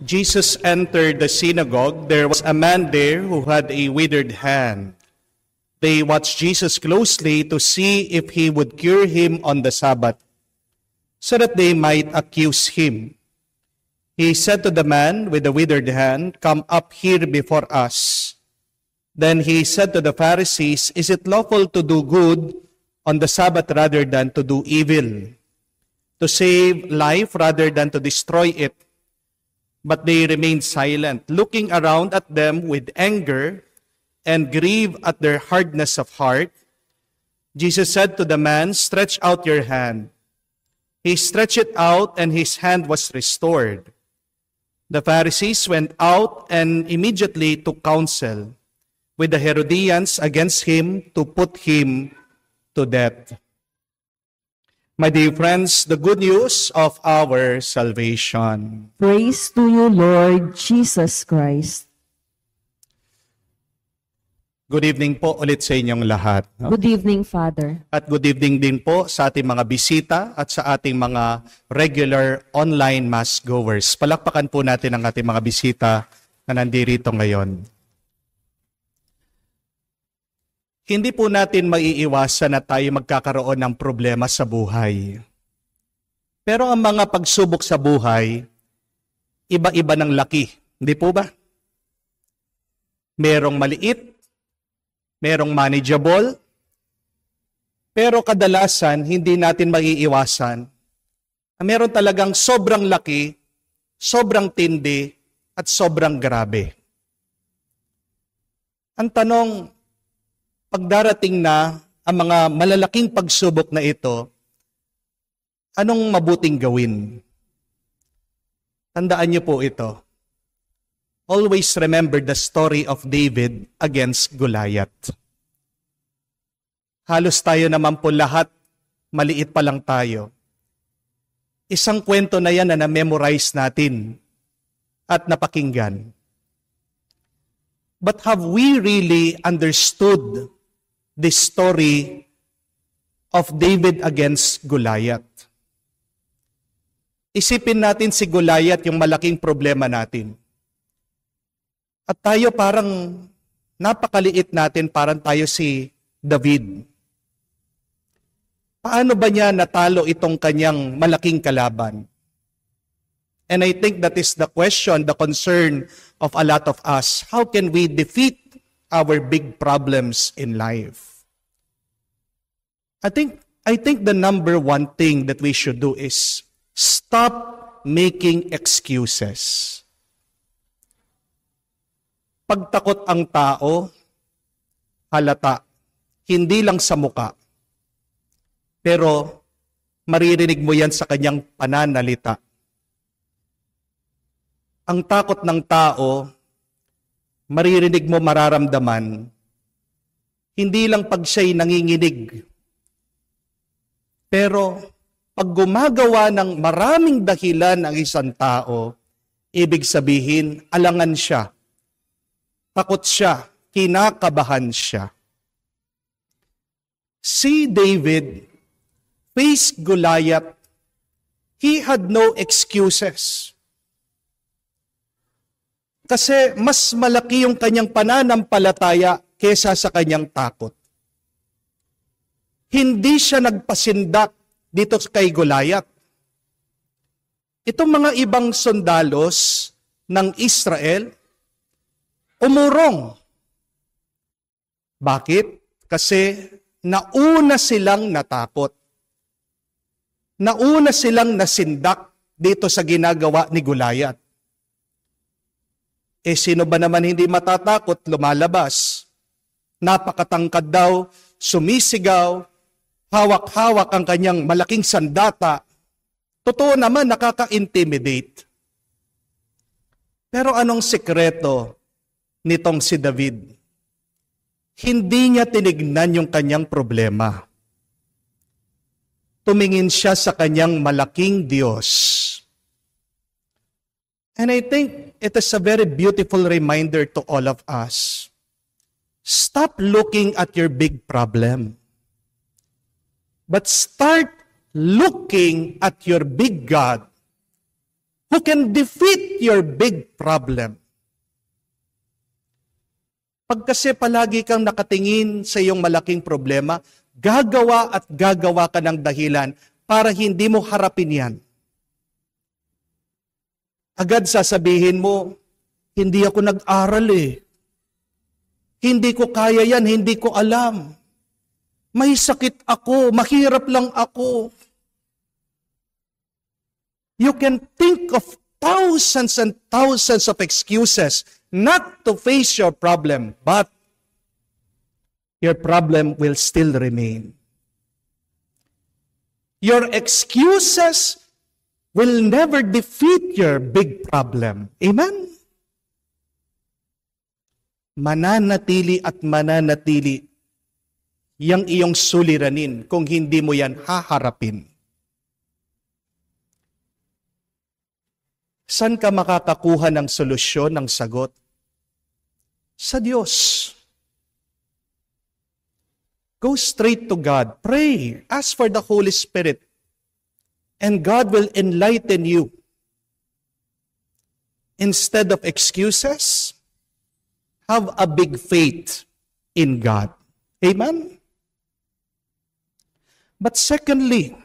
Jesus entered the synagogue. There was a man there who had a withered hand. They watched Jesus closely to see if he would cure him on the Sabbath, so that they might accuse him. He said to the man with the withered hand, "Come up here before us." Then he said to the Pharisees, "Is it lawful to do good on the Sabbath rather than to do evil? To save life rather than to destroy it?" But they remained silent, looking around at them with anger and grieved at their hardness of heart. Jesus said to the man, "Stretch out your hand." He stretched it out, and his hand was restored. The Pharisees went out and immediately took counsel with the Herodians against him to put him to death. My dear friends, the good news of our salvation. Praise to you, Lord Jesus Christ. Good evening po ulit sa inyong lahat. No? Good evening, Father. At good evening din po sa ating mga bisita at sa ating mga regular online mass goers. Palakpakan po natin ang ating mga bisita na nandirito ngayon. Hindi po natin maiiwasan na tayo magkakaroon ng problema sa buhay. Pero ang mga pagsubok sa buhay, iba-iba ng laki. Hindi po ba? Merong maliit, merong manageable, pero kadalasan hindi natin maiiwasan na meron talagang sobrang laki, sobrang tindi, at sobrang grabe. Ang tanong, pagdarating na ang mga malalaking pagsubok na ito, anong mabuting gawin? Tandaan niyo po ito. Always remember the story of David against Goliath. Halos tayo naman po lahat, maliit pa lang tayo. Isang kwento na yan na na-memorize natin at napakinggan. But have we really understood this story of David against Goliath? Isipin natin si Goliath yung malaking problema natin. At tayo parang napakaliit natin, parang tayo si David. Paano ba niya natalo itong kanyang malaking kalaban? And I think that is the question, the concern of a lot of us. How can we defeat our big problems in life? I think the number one thing that we should do is stop making excuses. Pagtakot ang tao, halata, hindi lang sa muka, pero maririnig mo yan sa kanyang pananalita. Ang takot ng tao, maririnig mo, mararamdaman, hindi lang pag siya'y nanginginig. Pero pag gumagawa ng maraming dahilan ang isang tao, ibig sabihin, alangan siya, takot siya, kinakabahan siya. Si David faced Goliath. He had no excuses. Kasi mas malaki yung kanyang pananampalataya kesa sa kanyang takot. Hindi siya nagpasindak dito kay Goliath. Itong mga ibang sundalos ng Israel, umurong. Bakit? Kasi nauna silang natakot. Nauna silang nasindak dito sa ginagawa ni Goliath. Sino ba naman hindi matatakot, lumalabas? Napakatangkad daw, sumisigaw, hawak-hawak ang kanyang malaking sandata. Totoo naman, nakaka-intimidate. Pero anong sekreto nitong si David? Hindi niya tinignan yung kanyang problema. Tumingin siya sa kanyang malaking Diyos. And I think it is a very beautiful reminder to all of us. Stop looking at your big problem, but start looking at your big God who can defeat your big problem. Pag kasi palagi kang nakatingin sa iyong malaking problema, gagawa at gagawa ka ng dahilan para hindi mo harapin yan. Agad sasabihin mo, hindi ako nag-aral eh. Hindi ko kaya yan, hindi ko alam. May sakit ako, mahirap lang ako. You can think of thousands and thousands of excuses not to face your problem, but your problem will still remain. Your excuses will never defeat your big problem. Amen? Mananatili at mananatili yang iyong suliranin kung hindi mo yan haharapin. Saan ka makakakuha ng solusyon, ng sagot? Sa Diyos. Go straight to God. Pray. Ask for the Holy Spirit. And God will enlighten you. Instead of excuses, have a big faith in God. Amen? But secondly,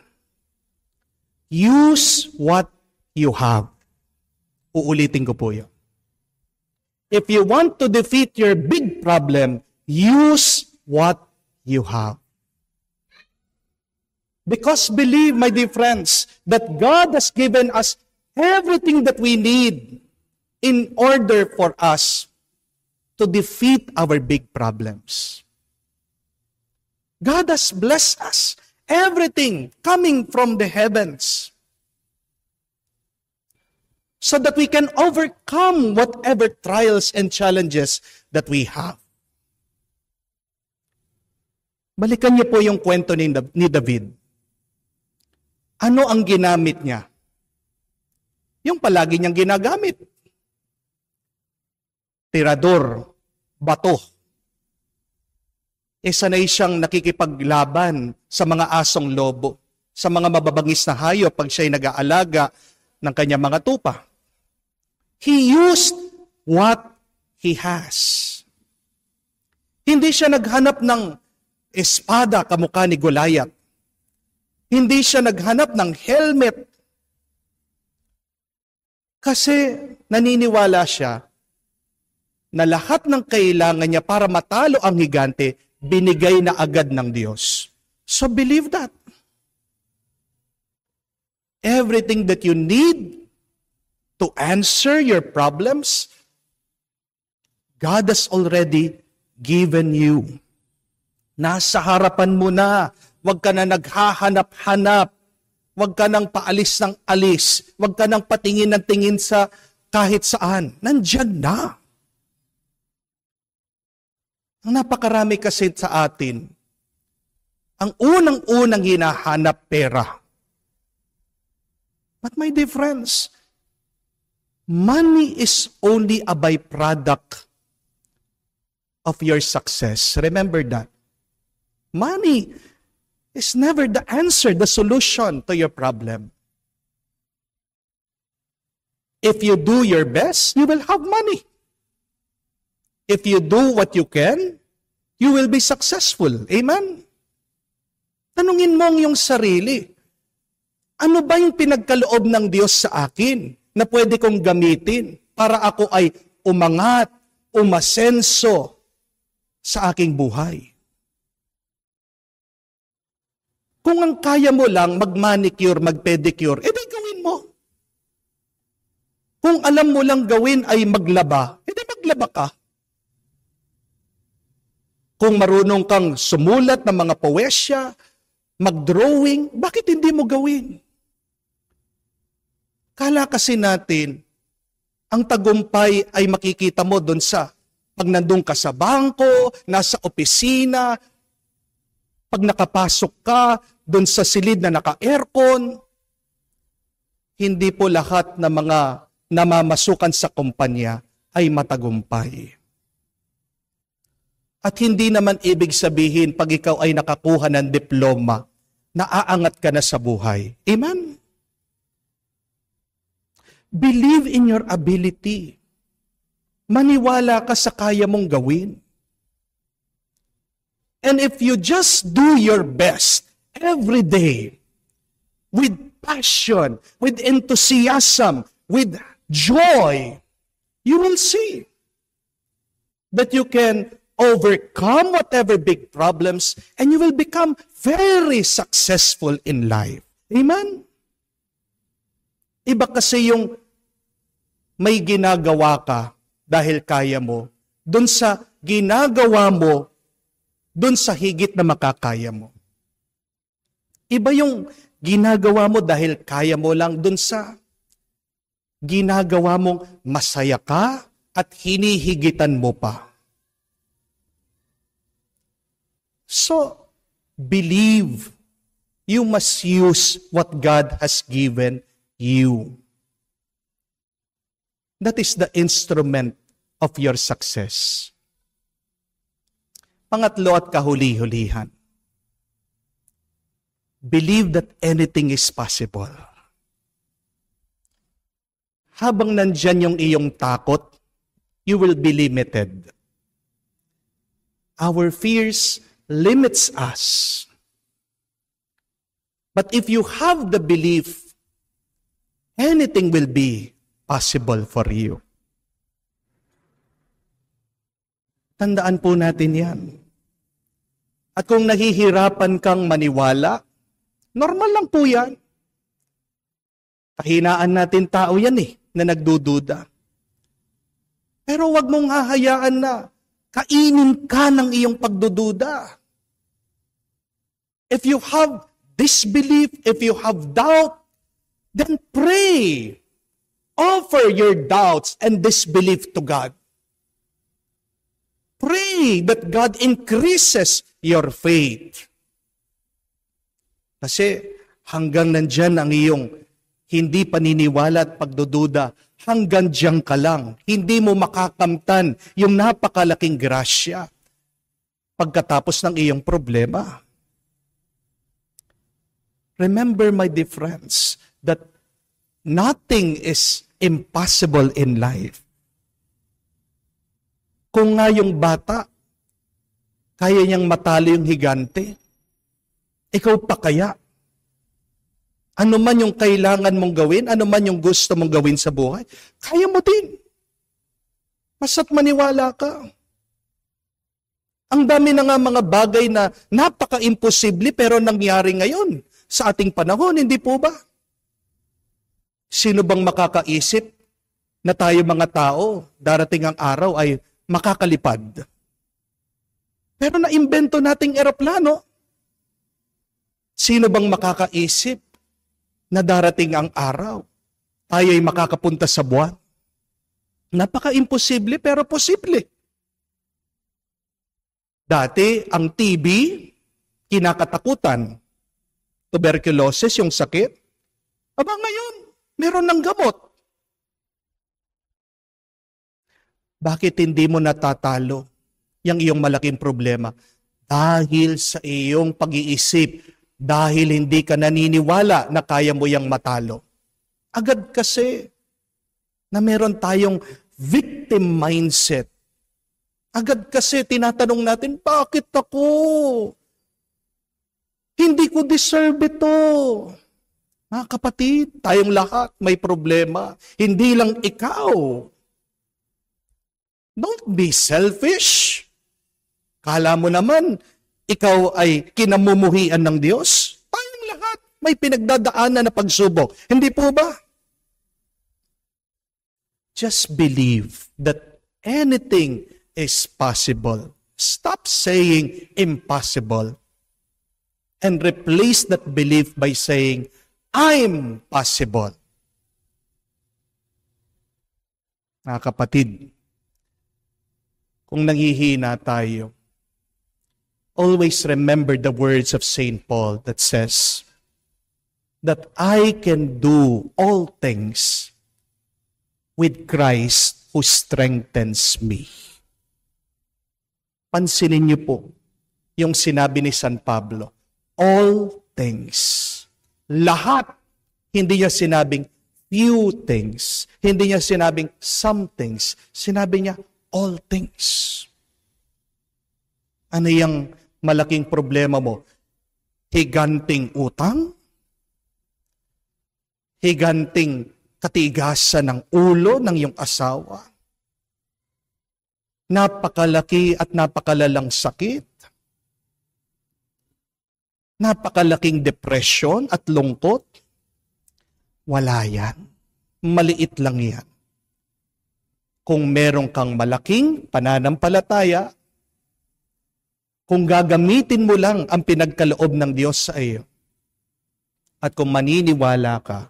use what you have. Uulitin ko po yun. If you want to defeat your big problem, use what you have. Because believe, my dear friends, that God has given us everything that we need in order for us to defeat our big problems. God has blessed us. Everything coming from the heavens. So that we can overcome whatever trials and challenges that we have. Balikan niyo po yung kwento ni David. Ano ang ginamit niya? Yung palagi niyang ginagamit. Tirador, bato. Sanay siyang nakikipaglaban sa mga asong lobo, sa mga mababangis na hayop pag siya'y nag-aalaga ng kanyang mga tupa. He used what he has. Hindi siya naghanap ng espada kamukha ni Goliath. Hindi siya naghanap ng helmet. Kasi naniniwala siya na lahat ng kailangan niya para matalo ang higante, binigay na agad ng Diyos. So believe that. Everything that you need to answer your problems, God has already given you. Nasa harapan mo na. Huwag ka na naghahanap-hanap. Huwag ka nang paalis ng alis. Huwag ka nang patingin ng tingin sa kahit saan. Nandyan na. Ang napakarami kasi sa atin, ang unang-unang hinahanap pera. But my dear friends, money is only a byproduct of your success. Remember that. Money is never the answer, the solution to your problem. If you do your best, you will have money. If you do what you can, you will be successful. Amen? Tanungin mo ang iyong sarili. Ano ba yung pinagkaloob ng Diyos sa akin na pwede kong gamitin para ako ay umangat, umasenso sa aking buhay? Kung ang kaya mo lang mag-manicure, mag-pedicure, edi gawin mo. Kung alam mo lang gawin ay maglaba, edi maglaba ka. Kung marunong kang sumulat ng mga poesya, mag-drawing, bakit hindi mo gawin? Kala kasi natin, ang tagumpay ay makikita mo doon sa pag nandun ka sa bangko, nasa opisina, pag nakapasok ka doon sa silid na naka-aircon. Hindi po lahat ng mga namamasukan sa kumpanya ay matagumpay. At hindi naman ibig sabihin pag ikaw ay nakakuha ng diploma, naaangat ka na sa buhay. Amen? Believe in your ability. Maniwala ka sa kaya mong gawin. And if you just do your best every day, with passion, with enthusiasm, with joy, you will see that you can overcome whatever big problems and you will become very successful in life. Amen? Iba kasi yung may ginagawa ka dahil kaya mo, dun sa ginagawa mo, dun sa higit na makakaya mo. Iba yung ginagawa mo dahil kaya mo lang, dun sa ginagawa mong masaya ka at hinihigitan mo pa. So, believe. You must use what God has given you. That is the instrument of your success. Pangatlo at kahuli-hulihan. Believe that anything is possible. Habang nandyan yung iyong takot, you will be limited. Our fears limits us. But if you have the belief, anything will be possible for you. Tandaan po natin yan. At kung nahihirapan kang maniwala, normal lang po yan. Kahinaan natin tao yan na nagdududa. Pero wag mong hahayaan na kainin ka ng iyong pagdududa. If you have disbelief, if you have doubt, then pray. Offer your doubts and disbelief to God. Pray that God increases your faith. Kasi hanggang nandyan ang iyong hindi paniniwala at pagdududa, hanggang diyan ka lang. Hindi mo makakamtan yung napakalaking grasya pagkatapos ng iyong problema. Remember, my dear friends, that nothing is impossible in life. Kung nga yung bata, kaya niyang matalo yung higante, ikaw pa kaya? Ano man yung kailangan mong gawin, ano man yung gusto mong gawin sa buhay, kaya mo din. Basta't maniwala ka. Ang dami na nga mga bagay na napaka-imposible pero nangyari ngayon sa ating panahon, hindi po ba? Sino bang makakaisip na tayo mga tao, darating ang araw ay makakalipad? Pero naimbento nating eroplano. Sino bang makakaisip na darating ang araw, tayo ay makakapunta sa buwan? Napaka-imposible pero posible. Dati, ang TB, kinakatakutan. Tuberculosis, yung sakit. Aba ngayon, meron ng gamot. Bakit hindi mo natatalo yung iyong malaking problema? Dahil sa iyong pag-iisip, dahil hindi ka naniniwala na kaya mo yang matalo. Agad kasi na meron tayong victim mindset. Agad kasi tinatanong natin, bakit ako? Hindi ko deserve ito. Mga kapatid, tayong lahat may problema. Hindi lang ikaw. Don't be selfish. Kala mo naman, ikaw ay kinamumuhian ng Diyos? Tayong lahat may pinagdadaanan na pagsubok. Hindi po ba? Just believe that anything is possible. Stop saying impossible. And replace that belief by saying, I'm possible. Mga kapatid, kung nanghihina tayo, always remember the words of St. Paul that says that I can do all things with Christ who strengthens me. Pansinin niyo po yung sinabi ni San Pablo, all things. Lahat. Hindi niya sinabing few things. Hindi niya sinabing some things. Sinabi niya all things. Ano yung malaking problema mo? Higanting utang? Higanting katigasan ng ulo ng iyong asawa? Napakalaki at napakalalang sakit? Napakalaking depresyon at lungkot? Wala yan. Maliit lang yan. Kung meron kang malaking pananampalataya, kung gagamitin mo lang ang pinagkaloob ng Diyos sa iyo, at kung maniniwala ka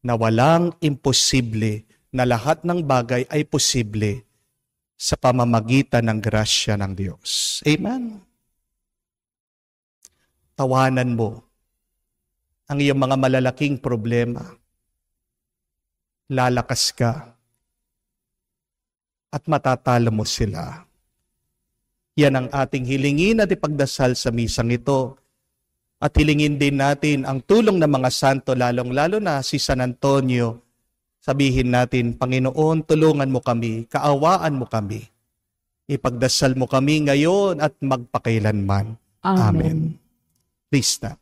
na walang imposible, na lahat ng bagay ay posible sa pamamagitan ng grasya ng Diyos. Amen. Tawanan mo ang iyong mga malalaking problema. Lalakas ka at matatalo mo sila. Yan ang ating hilingin at ipagdasal sa misang ito. At hilingin din natin ang tulong ng mga santo, lalong-lalo na si San Antonio. Sabihin natin, Panginoon, tulungan mo kami, kaawaan mo kami. Ipagdasal mo kami ngayon at magpakailanman. Amen. Please stand.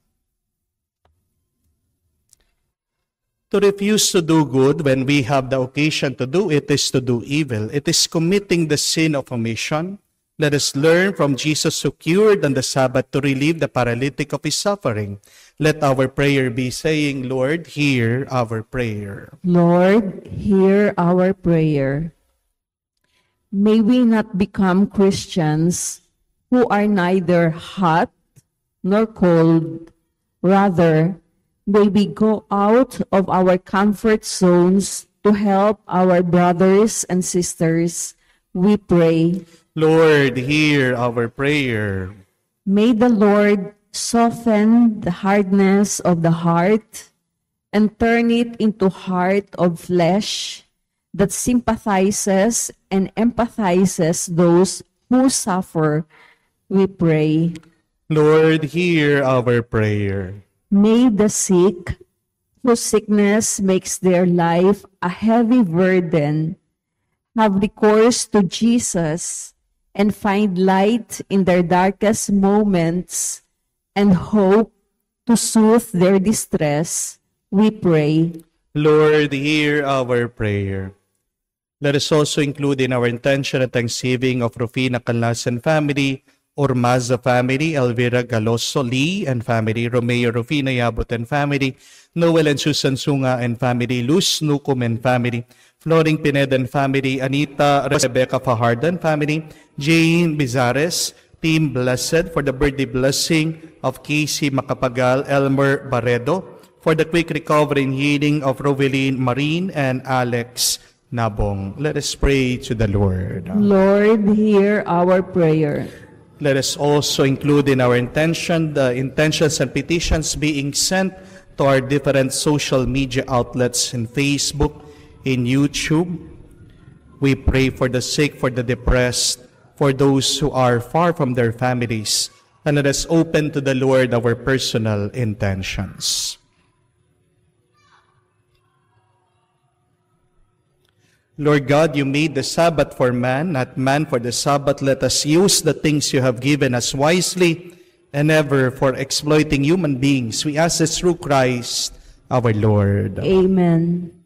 To refuse to do good when we have the occasion to do it is to do evil. It is committing the sin of omission. Let us learn from Jesus who cured on the Sabbath to relieve the paralytic of his suffering. Let our prayer be saying, Lord, hear our prayer. Lord, hear our prayer. May we not become Christians who are neither hot nor cold. Rather, may we go out of our comfort zones to help our brothers and sisters. We pray. Lord, hear our prayer. May the Lord soften the hardness of the heart and turn it into heart of flesh that sympathizes and empathizes those who suffer. We pray. Lord, hear our prayer. May the sick, whose sickness makes their life a heavy burden, have recourse to Jesus and find light in their darkest moments and hope to soothe their distress. We pray. Lord, hear our prayer. Let us also include in our intention and thanksgiving of Rufina Canlasan family, Ormaza family, Elvira Galoso Lee and family, Romeo Rufina Yabot and family, Noel and Susan Sunga and family, Luz Nucum and family, Floring Pineda and family, Anita Rebecca Fajardo and family, Jane Bizares, Team Blessed for the birthday blessing of Casey Macapagal, Elmer Barredo, for the quick recovery and healing of Roveline Marine and Alex Nabong. Let us pray to the Lord. Lord, hear our prayer. Let us also include in our intention the intentions and petitions being sent to our different social media outlets in Facebook, in YouTube. We pray for the sick, for the depressed, for those who are far from their families. And let us open to the Lord our personal intentions. Lord God, you made the Sabbath for man, not man for the Sabbath. Let us use the things you have given us wisely and never for exploiting human beings. We ask this through Christ our Lord. Amen.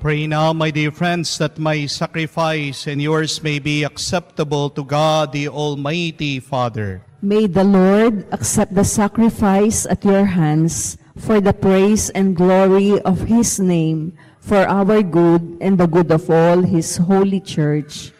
Pray now, my dear friends, that my sacrifice and yours may be acceptable to God, the Almighty Father. May the Lord accept the sacrifice at your hands for the praise and glory of his name, for our good and the good of all his holy church.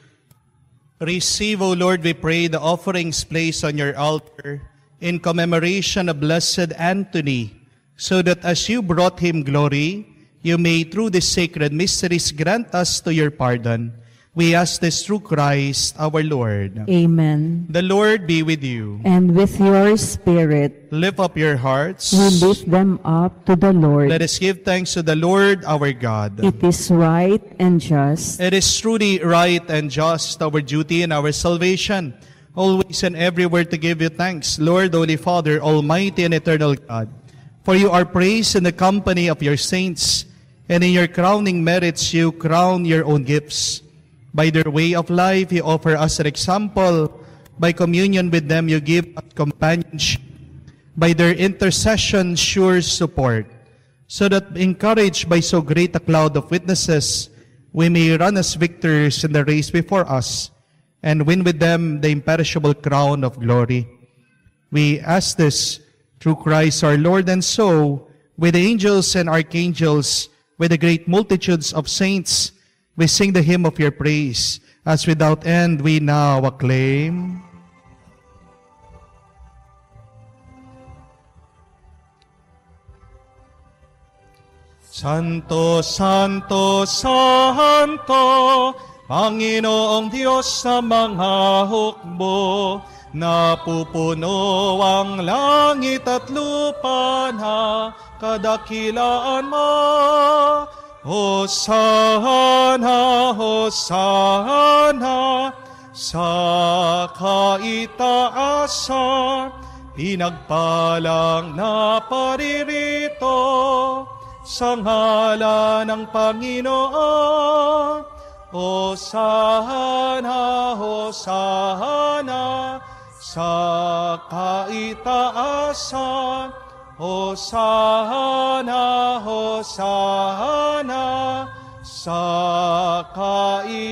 Receive, O Lord, we pray, the offerings placed on your altar in commemoration of Blessed Anthony, so that as you brought him glory, you may through the sacred mysteries grant us to your pardon. We ask this through Christ our Lord. Amen. The Lord be with you. And with your spirit, Lift up your hearts. we lift them up to the Lord. Let us give thanks to the Lord our God. It is right and just, It is truly right and just, our duty and our salvation, always and everywhere to give you thanks, Lord, Holy Father, Almighty and eternal God. For you are praised in the company of your saints, and in your crowning merits you crown your own gifts. By their way of life, you offer us an example. By communion with them, you give us companionship. By their intercession, sure support. So that, encouraged by so great a cloud of witnesses, we may run as victors in the race before us, and win with them the imperishable crown of glory. We ask this through Christ our Lord, and so, with the angels and archangels, with the great multitudes of saints, we sing the hymn of your praise, as without end we now acclaim. Santo, Santo, Santo, Panginoong Diyos sa mga hukbo, napupuno ang langit at lupa na kadakilaan mo. Hosana, Hosana, sa kaitaasan, pinagpalang na paririto, sa ngalan ng Panginoon. Hosana, Hosana, sa kaitaasan, Hosana, Hosana, sa kaitaasan.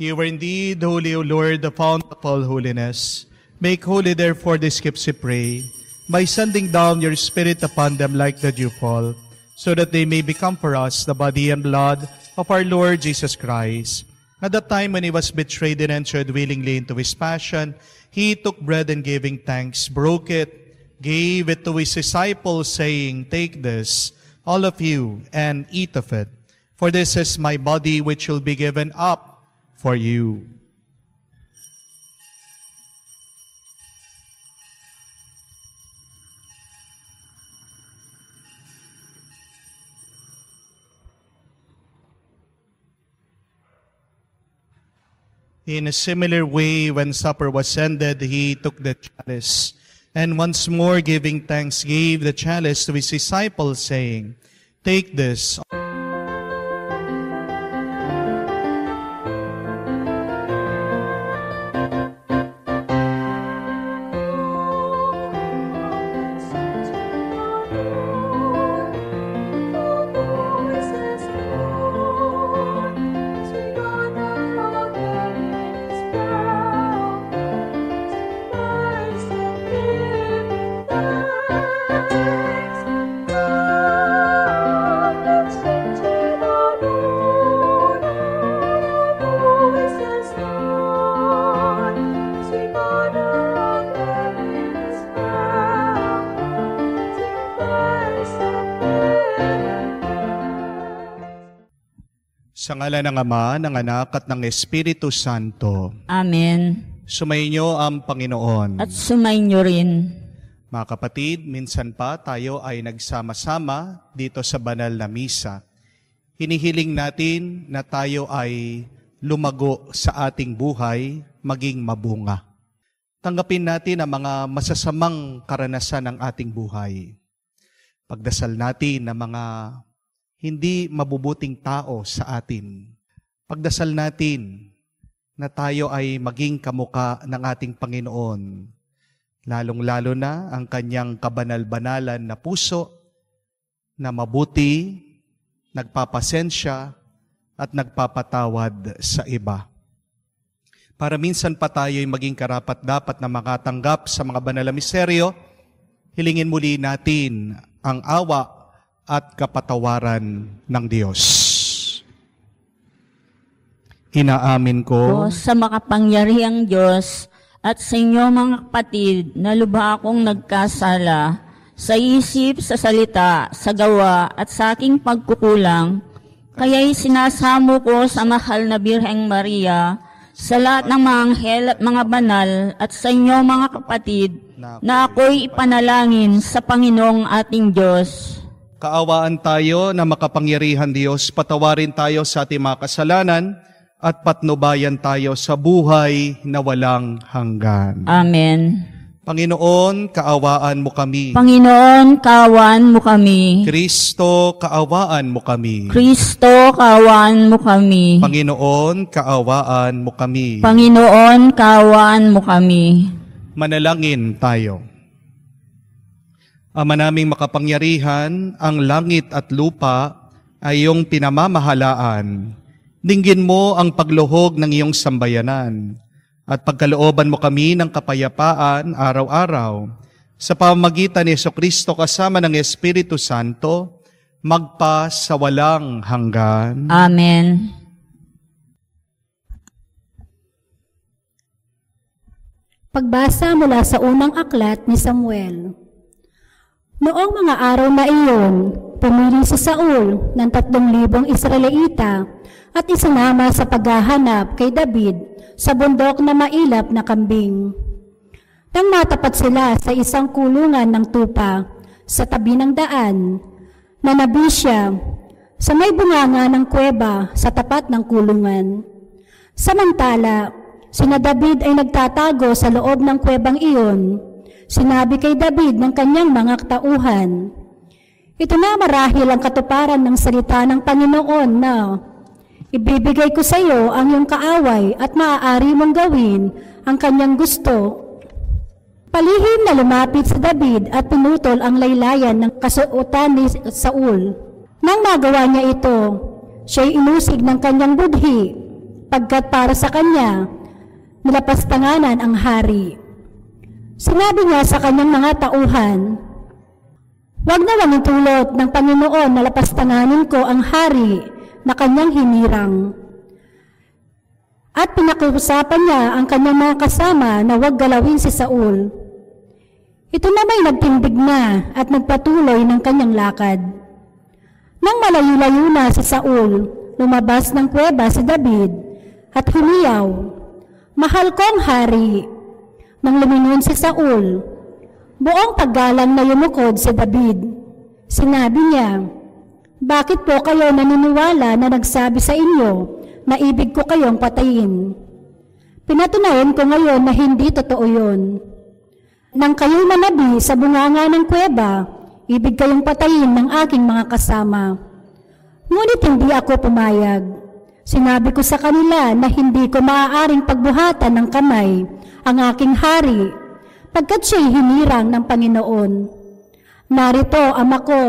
You are indeed holy, O Lord, the fount of all holiness. Make holy, therefore, these gifts, we pray, by sending down your Spirit upon them like the dewfall, so that they may become for us the body and blood of our Lord Jesus Christ. At the time when he was betrayed and entered willingly into his passion, he took bread and giving thanks, broke it, gave it to his disciples, saying, "Take this, all of you, and eat of it. For this is my body which will be given up for you." In a similar way, when supper was ended, he took the chalice, and once more giving thanks, gave the chalice to his disciples, saying, "Take this." Sa ngalan ng Ama, ng Anak, at ng Espiritu Santo. Amen. Sumainyo ang Panginoon. At sumainyo rin. Mga kapatid, minsan pa tayo ay nagsama-sama dito sa banal na misa. Hinihiling natin na tayo ay lumago sa ating buhay, maging mabunga. Tanggapin natin ang mga masasamang karanasan ng ating buhay. Pagdasal natin ng mga hindi mabubuting tao sa atin. Pagdasal natin na tayo ay maging kamuka ng ating Panginoon. lalong-lalo na ang kanyang kabanal-banalan na puso na mabuti, nagpapasensya, at nagpapatawad sa iba. Para minsan pa tayo'y maging karapat-dapat na makatanggap sa mga banal na misteryo, hilingin muli natin ang awa at kapatawaran ng Diyos. Inaamin ko O sa makapangyarihang Diyos at sa inyo mga kapatid na lubha akong nagkasala sa isip, sa salita, sa gawa at sa aking pagkukulang, kaya'y sinasamo ko sa mahal na Birheng Maria, sa lahat ng mga anghel at mga banal at sa inyo mga kapatid na ako'y ipanalangin sa Panginoong ating Diyos. kaawaan tayo na makapangyarihan Diyos, patawarin tayo sa ating mga kasalanan at patnubayan tayo sa buhay na walang hanggan. Amen. Panginoon, kaawaan mo kami. Panginoon, kaawaan mo kami. Kristo, kaawaan mo kami. Kristo, kaawaan mo kami. Panginoon, kaawaan mo kami. Panginoon, kaawaan mo kami. Manalangin tayo. Ama naming makapangyarihan, ang langit at lupa ay iyong pinamamahalaan. Dinggin mo ang pagluhog ng iyong sambayanan at pagkalooban mo kami ng kapayapaan araw-araw. Sa pamamagitan ni Jesucristo kasama ng Espiritu Santo, magpa sa walang hanggan. Amen. Pagbasa mula sa unang aklat ni Samuel. Noong mga araw na iyon, pumili si Saul ng 3,000 Israelita at isinama sa paghahanap kay David sa bundok na mailap na kambing. Nang matapat sila sa isang kulungan ng tupa sa tabi ng daan, nanabi siya sa may bunganga ng kuweba sa tapat ng kulungan. Samantala, sina David ay nagtatago sa loob ng kuwebang iyon. Sinabi kay David ng kanyang mga tauhan, "Ito na marahil ang katuparan ng salita ng Panginoon na, ibibigay ko sa iyo ang iyong kaaway at maaari mong gawin ang kanyang gusto." Palihim na lumapit si David at pinutol ang laylayan ng kasuotan ni Saul. Nang magawa niya ito, siya'y inusig ng kanyang budhi, pagkat para sa kanya, nilapastanganan ang hari. Sinabi niya sa kanyang mga tauhan, "Huwag na lang itulot ng Panginoon na lapastanganin ko ang hari na kanyang hinirang." At pinakiusapan niya ang kanyang mga kasama na huwag galawin si Saul. Ito na may nagtindig na at nagpatuloy ng kanyang lakad. Nang malayo-layo na si Saul, lumabas ng kuweba si David at humiyaw, "Mahal kong hari." Nang lumingon si Saul, buong paggalang na yumukod si David. Sinabi niya, "Bakit po kayo naniniwala na nagsabi sa inyo na ibig ko kayong patayin? Pinatunayan ko ngayon na hindi totoo yun. Nang kayo'y manabi sa bunganga ng kuweba, ibig kayong patayin ng aking mga kasama. Ngunit hindi ako pumayag. Sinabi ko sa kanila na hindi ko maaaring pagbuhatan ng kamay ang aking hari, pagkat siya'y hinirang ng Panginoon. Narito, ama ko,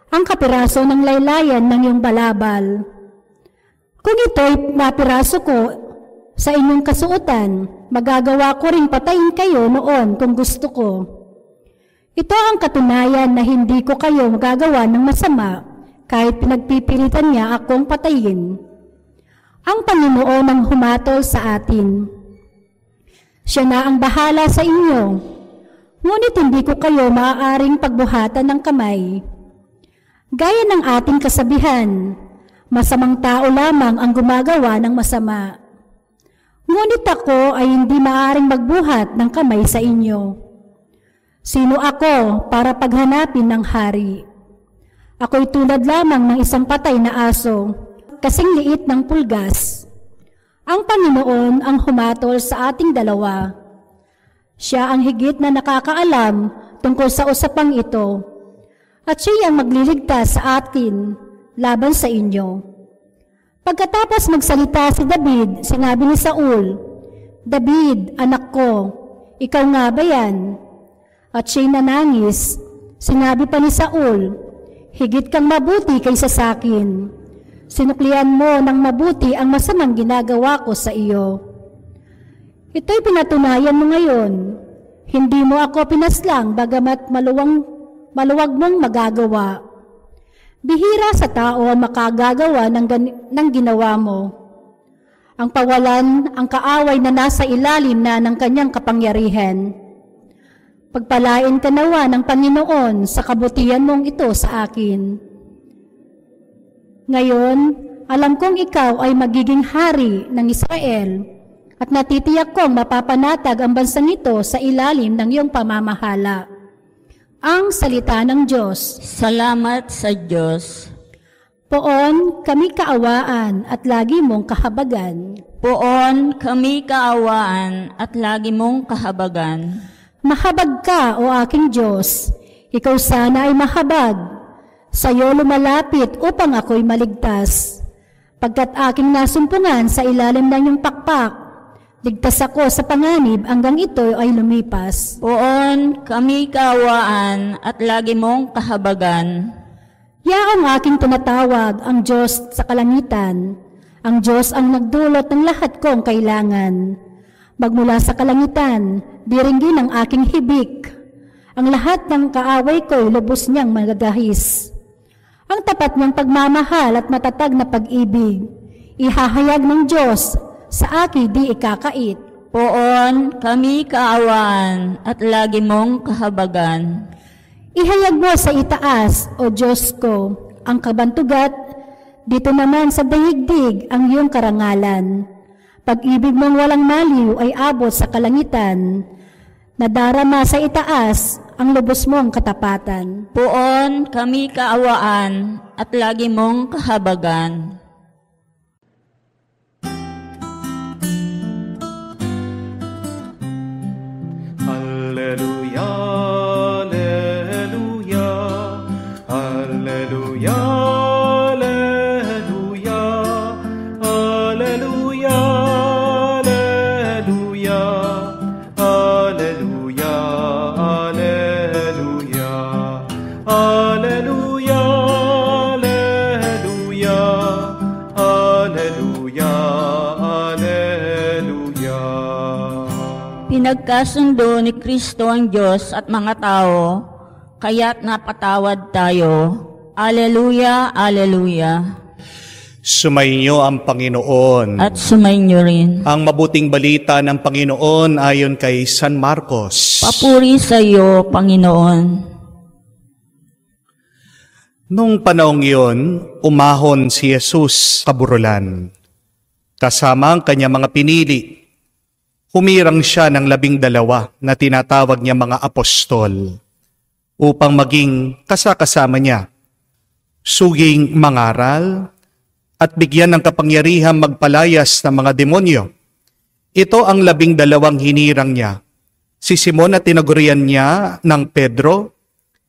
ang kapiraso ng laylayan ng iyong balabal. Kung ito'y mapiraso ko sa inyong kasuotan, magagawa ko ring patayin kayo noon kung gusto ko. Ito ang katunayan na hindi ko kayo magagawa ng masama kahit pinagpipilitan niya akong patayin. Ang Panginoon ang humatol sa atin. Siya na ang bahala sa inyo, ngunit hindi ko kayo maaaring pagbuhatan ng kamay. Gaya ng ating kasabihan, masamang tao lamang ang gumagawa ng masama. Ngunit ako ay hindi maaaring magbuhat ng kamay sa inyo. Sino ako para paghanapin ng hari? Ako'y tulad lamang ng isang patay na aso, kasing liit ng pulgas. Ang Panginoon ang humatol sa ating dalawa. Siya ang higit na nakakaalam tungkol sa usapang ito, at siya ang magliligtas sa atin laban sa inyo. Pagkatapos magsalita si David, sinabi ni Saul, "David, anak ko, ikaw nga ba yan? At siya'y nanangis. Sinabi pa ni Saul, higit kang mabuti kaysa sa akin. Sinuklian mo ng mabuti ang masamang ginagawa ko sa iyo. Ito'y pinatunayan mo ngayon. Hindi mo ako pinaslang bagamat maluwag mong magagawa. Bihira sa tao ang makagagawa ng ginawa mo. Ang pawalan, ang kaaway na nasa ilalim na ng kanyang kapangyarihan. Pagpalain ka nawa ng Panginoon sa kabutihan mong ito sa akin. Ngayon, alam kong ikaw ay magiging hari ng Israel at natitiyak kong mapapanatag ang bansang ito sa ilalim ng iyong pamamahala. Ang salita ng Diyos. Salamat sa Diyos. Poon kami kaawaan at lagi mong kahabagan. Poon kami kaawaan at lagi mong kahabagan. Mahabag ka, o aking Diyos. Ikaw sana ay mahabag. Sa'yo lumalapit upang ako'y maligtas. Pagkat aking nasumpungan sa ilalim ng iyong pakpak, ligtas ako sa panganib hanggang ito ay lumipas. Poon kami kaawaan at lagi mong kahabagan. Yaong aking tinatawag ang Diyos sa kalangitan. Ang Diyos ang nagdulot ng lahat kong kailangan. Magmula sa kalangitan, diringgin ang aking hibik. Ang lahat ng kaaway ko'y lubos niyang magagahis. Ang tapat niyang pagmamahal at matatag na pag-ibig, ihahayag ng Diyos sa akin di ikakait. Poon kami kaawaan at lagi mong kahabagan. Ihayag mo sa itaas, O Diyos ko, ang kabantugat, dito naman sa daigdig ang iyong karangalan. Pag-ibig mong walang maliw ay abot sa kalangitan, nadarama sa itaas ang lubos mong katapatan. Poon kami kaawaan at lagi mong kahabagan. Alleluia, alleluia, alleluia, alleluia, alleluia, alleluia, alleluia, alleluia, alleluia, alleluia, alleluia. Pinagkasundo ni Kristo ang Diyos at mga tao, kaya't napatawad tayo. Alleluia, alleluia. Sumainyo ang Panginoon. At sumainyo rin. Ang mabuting balita ng Panginoon ayon kay San Marcos. Papuri sa iyo, Panginoon. Nung panahong iyon, umahon si Jesus kaburulan. Kasama ang kanyang mga pinili. Humirang siya ng 12 na tinatawag niya mga apostol upang maging kasakasama niya. Suging mangaral at bigyan ng kapangyarihang magpalayas ng mga demonyo. Ito ang 12 hinirang niya. Si Simon na tinagurian niya ng Pedro,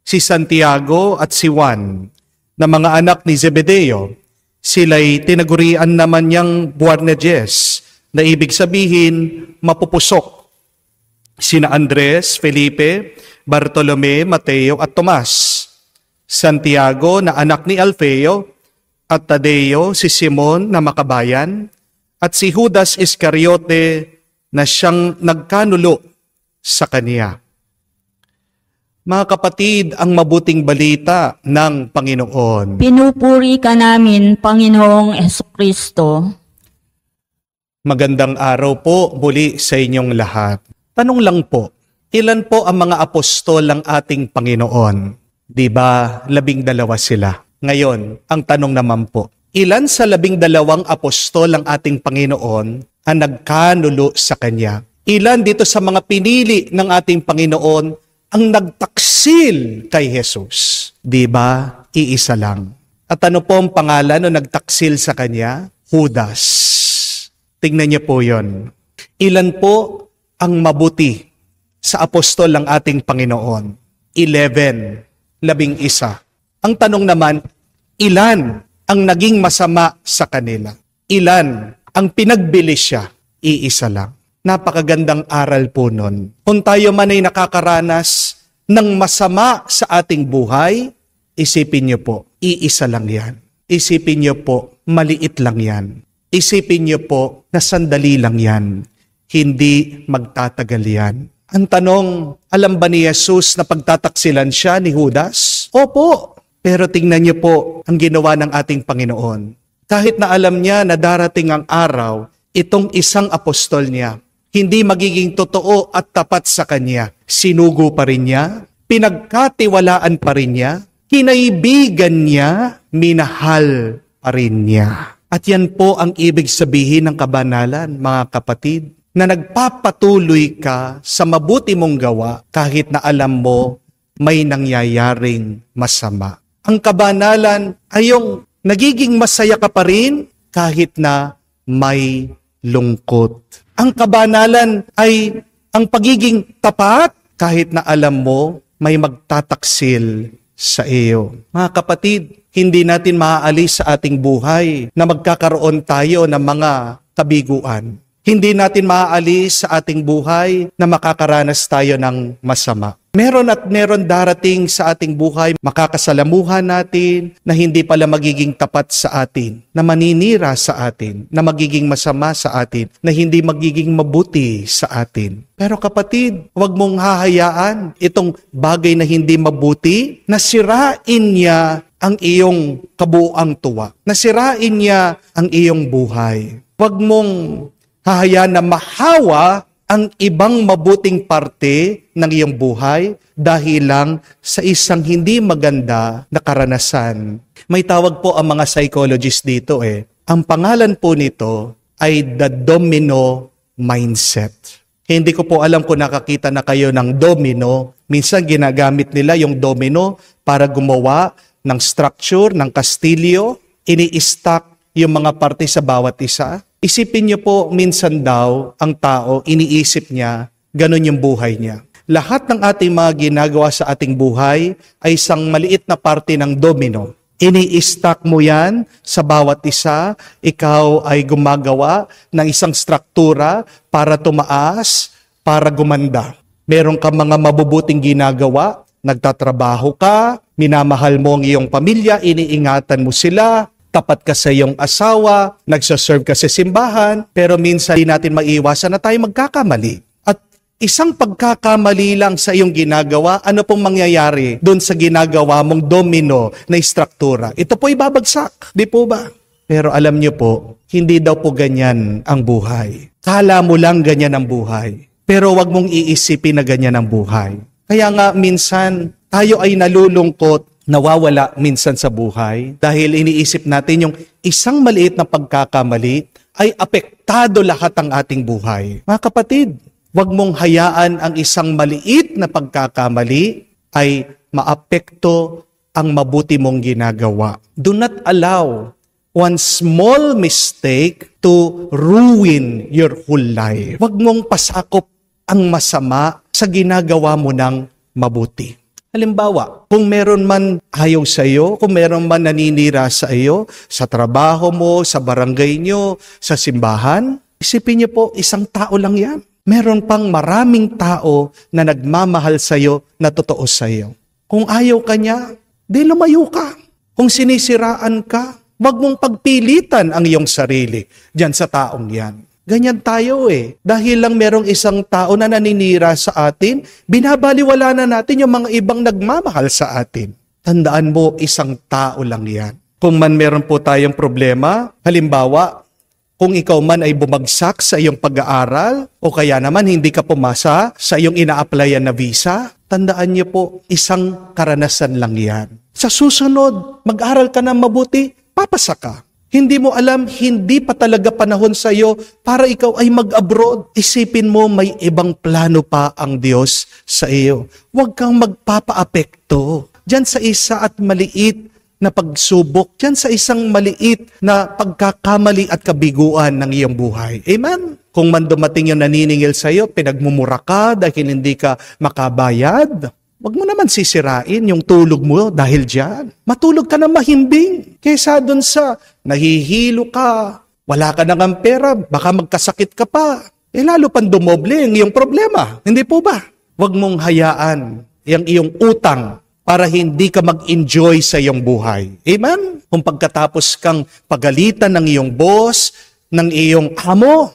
si Santiago at si Juan na mga anak ni Zebedeo. Sila'y tinagurian naman niyang Boanerges, na ibig sabihin mapupusok. Sina Andres, Felipe, Bartolome, Mateo at Tomas. Santiago na anak ni Alfeo, at Tadeo, si Simon na makabayan, at si Judas Iscariote na siyang nagkanulo sa kaniya. Mga kapatid, ang mabuting balita ng Panginoon. Pinupuri ka namin, Panginoong Jesucristo. Magandang araw po muli sa inyong lahat. Tanong lang po, ilan po ang mga apostol ng ating Panginoon? Di ba 12 sila? Ngayon, ang tanong naman po, ilan sa 12 apostol ng ating Panginoon ang nagkanulo sa Kanya? Ilan dito sa mga pinili ng ating Panginoon ang nagtaksil kay Jesus? Di ba? Iisa lang. At ano po ang pangalan ng nagtaksil sa Kanya? Judas. Tingnan niyo po yon. Ilan po ang mabuti sa apostol ng ating Panginoon? 11. Ang tanong naman, ilan ang naging masama sa kanila? Ilan ang pinagbili siya? Iisa lang. Napakagandang aral po nun. Kung tayo man ay nakakaranas ng masama sa ating buhay, isipin niyo po, iisa lang yan. Isipin niyo po, maliit lang yan. Isipin niyo po na sandali lang yan. Hindi magtatagal yan. Ang tanong, alam ba ni Jesus na pagtataksilan siya ni Judas? Opo. Pero tingnan niyo po ang ginawa ng ating Panginoon. Kahit na alam niya na darating ang araw, itong isang apostol niya, hindi magiging totoo at tapat sa kanya. Sinugo pa rin niya, pinagkatiwalaan pa rin niya, kinaibigan niya, minahal pa rin niya. At yan po ang ibig sabihin ng kabanalan, mga kapatid, na nagpapatuloy ka sa mabuti mong gawa kahit na alam mo may nangyayaring masama. Ang kabanalan ay yung nagiging masaya ka pa rin kahit na may lungkot. Ang kabanalan ay ang pagiging tapat kahit na alam mo may magtataksil sa iyo. Mga kapatid, hindi natin maaalis sa ating buhay na magkakaroon tayo ng mga kabiguan. Hindi natin maaalis sa ating buhay na makakaranas tayo ng masama. Meron at meron darating sa ating buhay, makakasalamuhan natin na hindi pala magiging tapat sa atin, na maninira sa atin, na magiging masama sa atin, na hindi magiging mabuti sa atin. Pero kapatid, huwag mong hahayaan itong bagay na hindi mabuti, na sirain niya ang iyong kabuuang tuwa, na sirain niya ang iyong buhay. Huwag mong hahayaan na mahawa ang ibang mabuting parte ng iyong buhay dahil lang sa isang hindi maganda na karanasan. May tawag po ang mga psychologists dito Ang pangalan po nito ay the domino mindset. Hindi ko po alam kung nakakita na kayo ng domino. Minsan ginagamit nila yung domino para gumawa ng structure, ng kastilyo. Ini-stack yung mga parte sa bawat isa. Isipin niyo po, minsan daw, ang tao, iniisip niya, ganun yung buhay niya. Lahat ng ating mga ginagawa sa ating buhay ay isang maliit na parte ng domino. Ini-stack mo yan sa bawat isa, ikaw ay gumagawa ng isang struktura para tumaas, para gumanda. Meron ka mga mabubuting ginagawa, nagtatrabaho ka, minamahal mo ang iyong pamilya, iniingatan mo sila, tapat ka sa iyong asawa, nagsaserve ka sa simbahan, pero minsan di natin maiiwasan na tayo magkakamali. At isang pagkakamali lang sa iyong ginagawa, ano pong mangyayari doon sa ginagawa mong domino na istruktura? Ito po ibabagsak, di po ba? Pero alam niyo po, hindi daw po ganyan ang buhay. Kala mo lang ganyan ang buhay. Pero wag mong iisipin na ganyan ang buhay. Kaya nga minsan, tayo ay nalulungkot, nawawala minsan sa buhay dahil iniisip natin yung isang maliit na pagkakamali ay apektado lahat ang ating buhay. Mga kapatid, huwag mong hayaan ang isang maliit na pagkakamali ay maapekto ang mabuti mong ginagawa. Do not allow one small mistake to ruin your whole life. Huwag mong pasakop ang masama sa ginagawa mo ng mabuti. Halimbawa, kung meron man ayaw sa iyo, kung meron man naninira sa iyo, sa trabaho mo, sa barangay nyo, sa simbahan, isipin niyo po, isang tao lang yan. Meron pang maraming tao na nagmamahal sa iyo, na totoo sa iyo. Kung ayaw ka niya, di lumayo ka. Kung sinisiraan ka, wag mong pagpilitan ang iyong sarili diyan sa taong yan. Ganyan tayo Dahil lang merong isang tao na naninira sa atin, binabaliwala na natin yung mga ibang nagmamahal sa atin. Tandaan mo, isang tao lang yan. Kung man meron po tayong problema, halimbawa, kung ikaw man ay bumagsak sa iyong pag-aaral, o kaya naman hindi ka pumasa sa iyong ina-applyan na visa, tandaan niyo po, isang karanasan lang yan. Sa susunod, mag-aral ka na mabuti, papasa ka. Hindi mo alam, hindi pa talaga panahon sa iyo para ikaw ay mag-abroad. Isipin mo, may ibang plano pa ang Diyos sa iyo. Huwag kang magpapa-apekto diyan sa isa at maliit na pagsubok, diyan sa isang maliit na pagkakamali at kabiguan ng iyong buhay. Amen? Kung man dumating yung naniningil sa iyo, pinagmumura ka dahil hindi ka makabayad, wag mo naman sisirain yung tulog mo dahil dyan. Matulog ka na mahimbing. Kesa dun sa nahihilo ka, wala ka nang pera, baka magkasakit ka pa. lalo pang dumoble ang iyong problema. Hindi po ba? Huwag mong hayaan yung iyong utang para hindi ka mag-enjoy sa iyong buhay. Amen? Kung pagkatapos kang pagalitan ng iyong boss, ng iyong amo,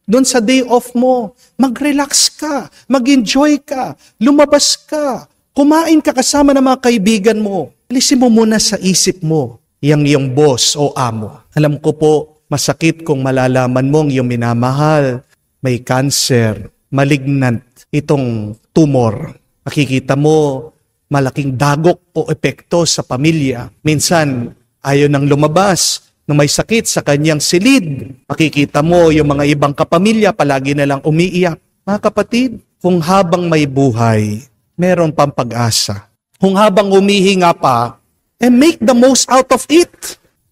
doon sa day off mo, mag-relax ka, mag-enjoy ka, lumabas ka, kumain ka kasama ng mga kaibigan mo. Alisin mo muna sa isip mo yung iyong boss o amo. Alam ko po, masakit kung malalaman mong iyong minamahal, may cancer, malignant, itong tumor. Makikita mo, malaking dagok o epekto sa pamilya. Minsan, ayaw nang lumabas nung may sakit sa kanyang silid. Makikita mo yung mga ibang kapamilya palagi na lang umiiyak. Mga kapatid, kung habang may buhay, meron pang pag-asa. Kung habang humihinga pa, make the most out of it.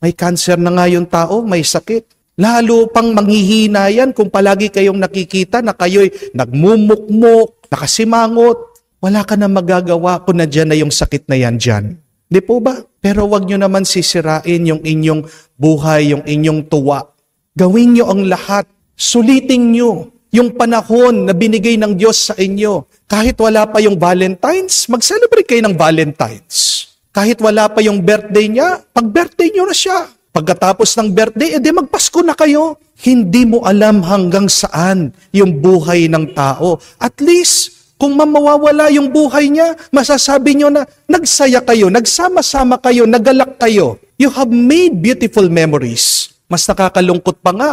May cancer na nga yung tao, may sakit. Lalo pang manghihina yan kung palagi kayong nakikita na kayo'y nagmumukmok, nakasimangot. Wala ka na magagawa kung nandiyan na yung sakit na yan dyan. Di po ba? Pero wag nyo naman sisirain yung inyong buhay, yung inyong tuwa. Gawin nyo ang lahat. Sulitin nyo yung panahon na binigay ng Diyos sa inyo. Kahit wala pa yung Valentine's, mag-celebrate kayo ng Valentine's. Kahit wala pa yung birthday niya, pag-birthday nyo na siya. Pagkatapos ng birthday, edi magpasko na kayo. Hindi mo alam hanggang saan yung buhay ng tao. At least, kung mawawala yung buhay niya, masasabi nyo na nagsaya kayo, nagsama-sama kayo, nagalak kayo. You have made beautiful memories. Mas nakakalungkot pa nga,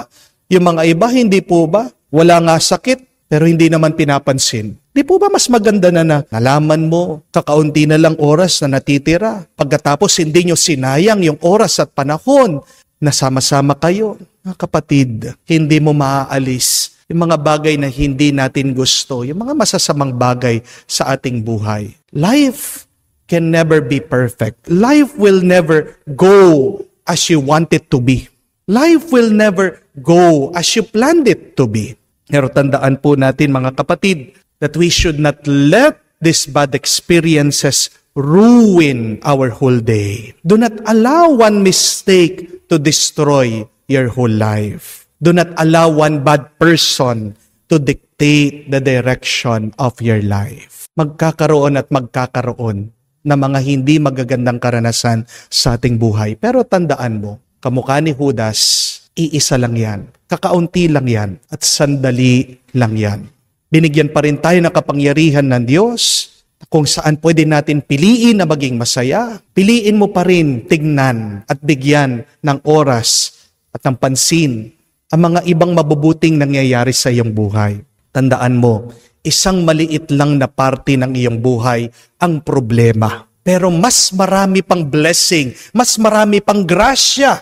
yung mga iba, hindi po ba? Wala nga sakit, pero hindi naman pinapansin. Di po ba mas maganda na nalaman mo, kakaunti na lang oras na natitira. Pagkatapos hindi nyo sinayang yung oras at panahon na sama-sama kayo. Mga kapatid, hindi mo maaalis yung mga bagay na hindi natin gusto, yung mga masasamang bagay sa ating buhay. Life can never be perfect. Life will never go as you want it to be. Life will never go as you planned it to be. Pero tandaan po natin mga kapatid, that we should not let these bad experiences ruin our whole day. Do not allow one mistake to destroy your whole life. Do not allow one bad person to dictate the direction of your life. Magkakaroon at magkakaroon na mga hindi magagandang karanasan sa ating buhay. Pero tandaan mo, kamukha ni Judas, iisa lang yan. Kakaunti lang yan at sandali lang yan. Binigyan pa rin tayo ng kapangyarihan ng Diyos kung saan pwede natin piliin na maging masaya. Piliin mo pa rin tignan at bigyan ng oras at ng pansin ang mga ibang mabubuting nangyayari sa iyong buhay. Tandaan mo, isang maliit lang na parte ng iyong buhay ang problema. Pero mas marami pang blessing, mas marami pang grasya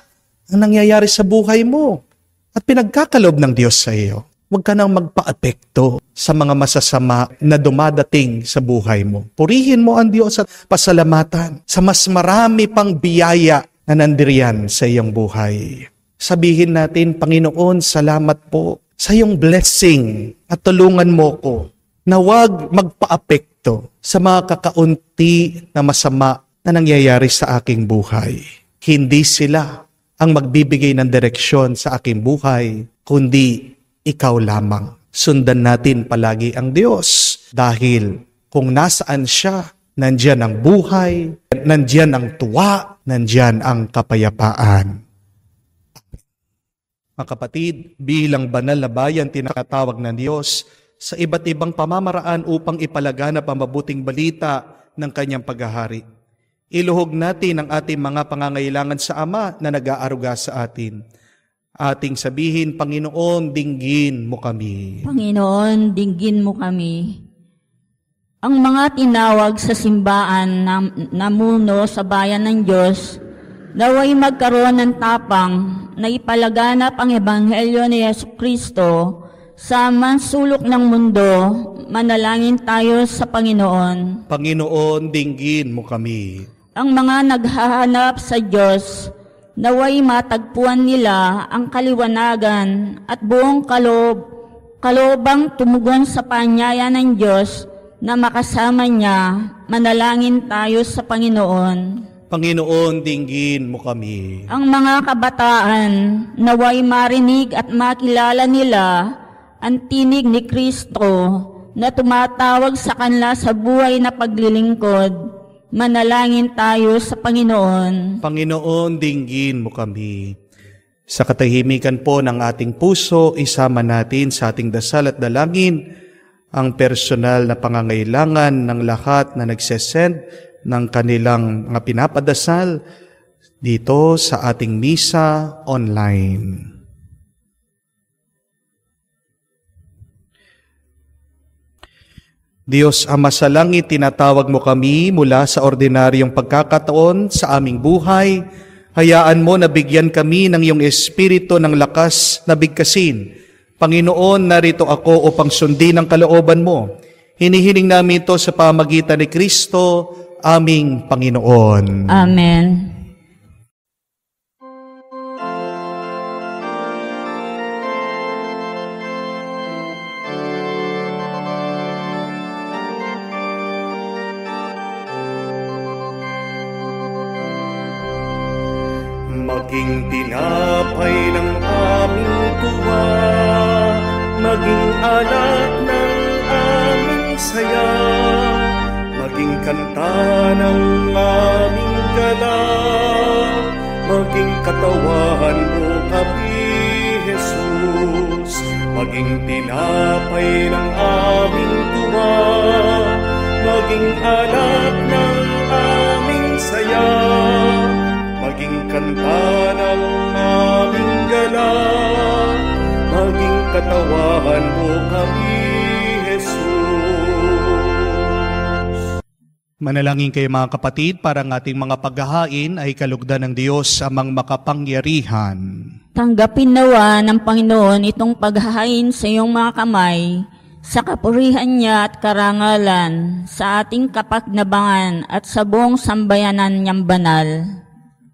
ang nangyayari sa buhay mo at pinagkakalob ng Diyos sa iyo. Huwag ka nang magpa-apekto sa mga masasama na dumadating sa buhay mo. Purihin mo ang Diyos at pasalamatan sa mas marami pang biyaya na nandiriyan sa iyong buhay. Sabihin natin, Panginoon, salamat po sa iyong blessing at tulungan mo ko na huwag magpa-apekto sa mga kakaunti na masama na nangyayari sa aking buhay. Hindi sila ang magbibigay ng direksyon sa aking buhay, kundi ikaw lamang. Sundan natin palagi ang Diyos dahil kung nasaan siya, nandiyan ang buhay, nandiyan ang tuwa, nandiyan ang kapayapaan. Mga kapatid, bilang banal na bayan tinatawag ng Diyos sa iba't ibang pamamaraan upang ipalaganap ang mabuting balita ng kanyang paghahari. Iluhog natin ang ating mga pangangailangan sa Ama na nag-aaruga sa atin. Ating sabihin, Panginoon, dinggin mo kami. Panginoon, dinggin mo kami. Ang mga tinawag sa simbaan na namuno sa bayan ng Diyos, naway magkaroon ng tapang na ipalaganap ang Ebanghelyo ni Jesucristo sa mansulok ng mundo. Manalangin tayo sa Panginoon. Panginoon, dinggin mo kami. Ang mga naghahanap sa Diyos, naway matagpuan nila ang kaliwanagan at buong kalobang tumugon sa paanyaya ng Diyos na makasama niya. Manalangin tayo sa Panginoon. Panginoon, dinggin mo kami. Ang mga kabataan, naway marinig at makilala nila ang tinig ni Kristo na tumatawag sa kanila sa buhay na paglilingkod. Manalangin tayo sa Panginoon. Panginoon, dinggin mo kami. Sa katahimikan po ng ating puso, isama natin sa ating dasal at dalangin ang personal na pangangailangan ng lahat na nagsesend ng kanilang mga pinapadasal dito sa ating misa online. Diyos Ama sa langit, tinatawag mo kami mula sa ordinaryong pagkakataon sa aming buhay. Hayaan mo na bigyan kami ng iyong espiritu ng lakas na bigkasin. Panginoon, narito ako upang sundin ang kalooban mo. Hinihiling namin ito sa pamagitan ni Kristo, aming Panginoon. Amen. Maging tinapay ng aming tuwa, maging alak ng aming saya, maging kanta ng aming galak, maging katawan mo kami, Jesus. Maging tinapay ng aming tuwa, maging alak ng aming saya, maging kanta ng aming galang, maging katawan mo kami, Jesus. Manalangin kayo mga kapatid para ang ating mga paghahain ay kalugdan ng Diyos amang makapangyarihan. Tanggapin nawa ng Panginoon itong paghahain sa iyong mga kamay, sa kapurihan niya at karangalan, sa ating kapakinabangan at sa buong sambayanan niyang banal.